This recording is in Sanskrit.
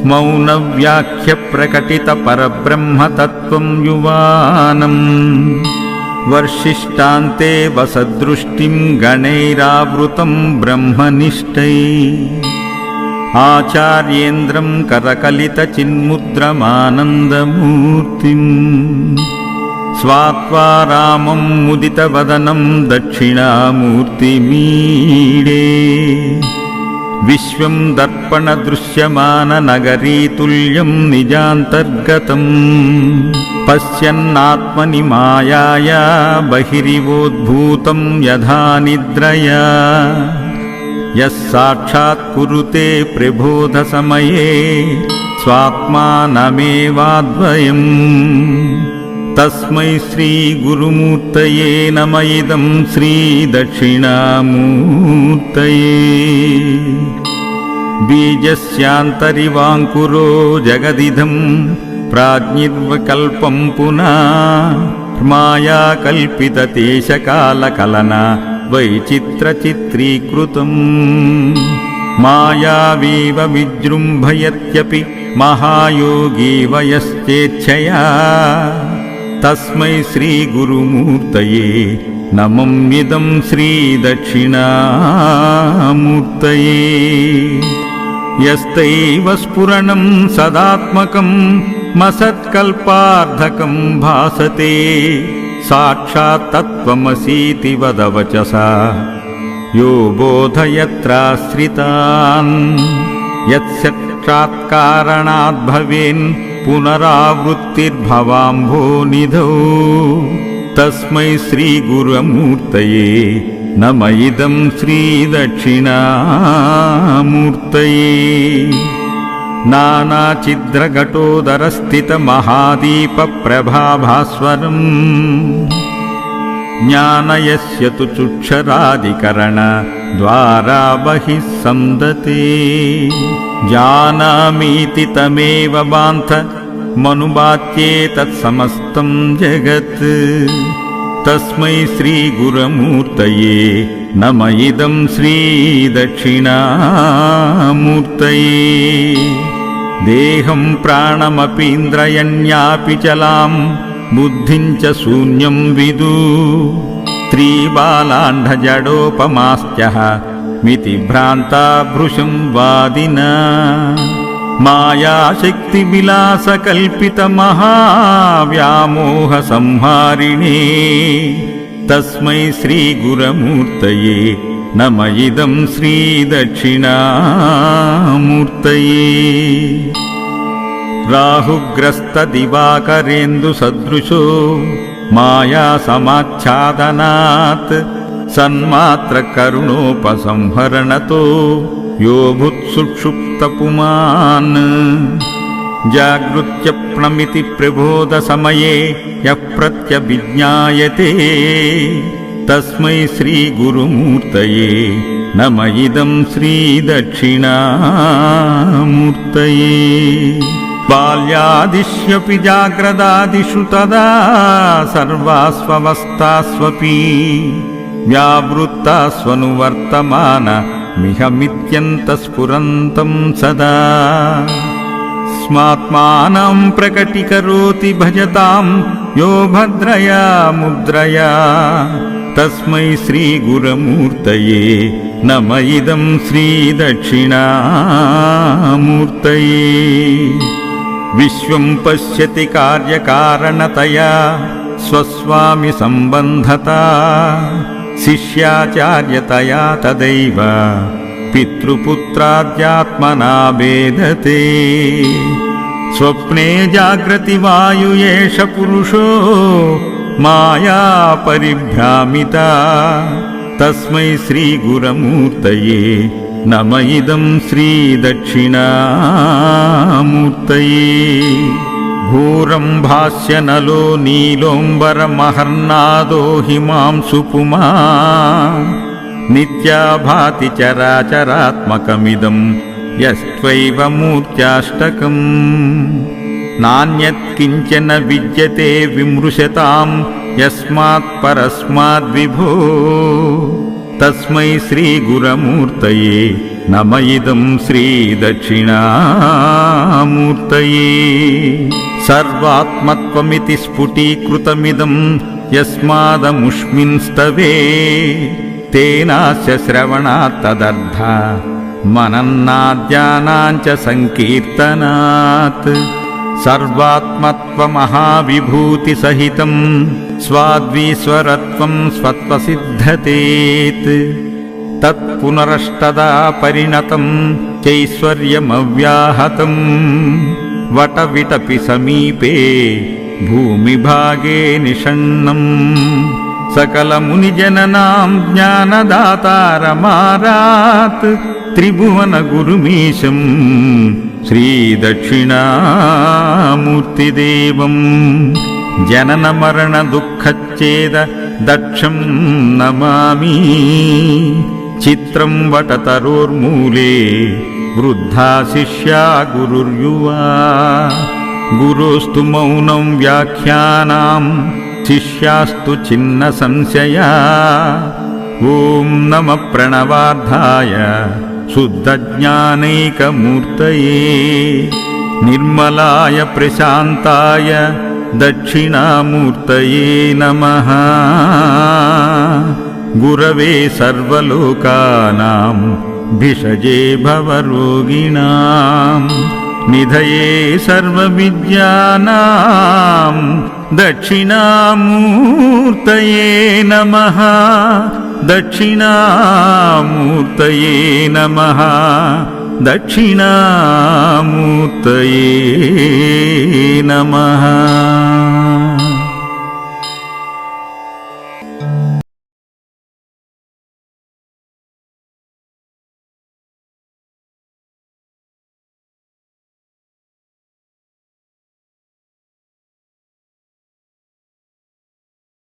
मौनव्याख्यप्रकटितपरब्रह्मतत्त्वं युवानम् वर्षिष्टान्ते वसदृष्टिं गणैरावृतं ब्रह्मनिष्ठैः आचार्येन्द्रं करकलितचिन्मुद्रमानन्दमूर्तिम् स्वात्वारामं मुदितवदनं दक्षिणामूर्तिमीडे विश्वं दर्पणदृश्यमाननगरीतुल्यं निजान्तर्गतम् पश्यन्नात्मनि मायाया बहिरिवोद्भूतं यथा निद्रया यः साक्षात् कुरुते प्रबोधसमये स्वात्मानमेवाद्वयम् तस्मै श्रीगुरुमूर्तये नम इदं श्रीदक्षिणामूर्तये बीजस्यान्तरिवाङ्कुरो जगदिदं प्राज्ञिर्विकल्पं पुनः मायाकल्पितदेशकालकलना वैचित्रचित्रीकृतम् मायावीव विजृम्भयत्यपि महायोगी वयश्चेच्छया तस्मै श्रीगुरुमूर्तये नमम्यदं श्रीदक्षिणामूर्तये यस्तैव स्फुरणं सदात्मकं मसत्कल्पार्धकं भासते साक्षात् तत्त्वमसीति वदवचसा यो बोधयत्राश्रितान् यत्साक्षात्कारणात् भवेन् पुनरावृत्तिर्भवाम्भोनिधौ तस्मै श्रीगुरुमूर्तये नम इदं श्रीदक्षिणामूर्तये नानाचिद्रघटोदरस्थितमहादीपप्रभाभास्वरम् ज्ञानयस्य तु चुक्षरादिकरणद्वारा बहिः संदते जानामीति तमेव बान्थ मनुबाच्ये तत्समस्तं जगत् तस्मै श्रीगुरुमूर्तये नम इदं श्रीदक्षिणामूर्तये देहं प्राणमपीन्द्रयण्यापि चलां बुद्धिं च शून्यं विदु त्रिबालाण्डजडोपमाश्च मितिभ्रान्ता भृशं वादिना मायाशक्तिविलासकल्पितमहाव्यामोहसंहारिणे तस्मै श्रीगुरुमूर्तये नम इदं श्रीदक्षिणामूर्तये राहुग्रस्तदिवाकरेन्दुसदृशो मायासमाच्छादनात् सन्मात्रकरुणोपसंहरणतो यो भूत्सुषुप्तपुमान् जागृत्यप्नमिति प्रबोधसमये यः प्रत्यभिज्ञायते तस्मै श्रीगुरुमूर्तये नम इदं श्रीदक्षिणामूर्तये बाल्यादिष्यपि जाग्रदादिषु तदा सर्वास्वस्थास्वपि व्यावृत्तास्वनुवर्तमानमिहमित्यन्तस्फुरन्तं सदा स्मात्मानं प्रकटीकरोति भजतां यो भद्रया मुद्रया तस्मै श्रीगुरुमूर्तये नम इदं श्रीदक्षिणामूर्तये विश्वं पश्यति कार्यकारणतया स्वस्वामि सम्बन्धता शिष्याचार्यतया तदैव पितृपुत्राद्यात्मना भेदते स्वप्ने जाग्रति वायु एष पुरुषो माया परिभ्रामिता तस्मै श्रीगुरुमूर्तये नम इदं श्रीदक्षिणामूर्तये घोरं भाष्यनलो नीलोऽम्बरमहर्नादो हिमांशुपुमा नित्या भाति चराचरात्मकमिदं यस्त्वैव मूर्त्याष्टकम् नान्यत् किञ्चन विद्यते विमृशतां यस्मात् परस्माद् विभो तस्मै श्रीगुरमूर्तये नम इदं श्रीदक्षिणामूर्तये। सर्वात्मत्वमिति स्फुटीकृतमिदं यस्मादमुष्मिंस्तवे तेनास्य श्रवणात् तदर्थ मनन्नाद्यानाञ्च संकीर्तनात्। सर्वात्मत्वमहाविभूतिसहितं स्वाद्वीश्वरत्वं स्वत्वसिद्धतेत्। तत्पुनरष्टदा परिणतं चैश्वर्यमव्याहतं वटविटपि समीपे भूमिभागे निषण्णम्। सकलमुनिजननां ज्ञानदातारमारात् त्रिभुवनगुरुमीशं श्रीदक्षिणामूर्तिदेवं। जननमरणदुःखच्छेद दक्षं नमामि। चित्रं वटतरोर्मूले वृद्धा शिष्या गुरुर्युवा। गुरोस्तु मौनं व्याख्यानां शिष्यास्तु छिन्न संशया। ॐ नमः प्रणवार्धाय शुद्धज्ञानैकमूर्तये निर्मलाय प्रशान्ताय दक्षिणामूर्तये नमः। गुरवे सर्वलोकानां भिषजे भवरोगिणां निधये सर्वविद्यानां दक्षिणामूर्तये नमः। दक्षिणामूर्तये नमः। दक्षिणामूर्तये नमः।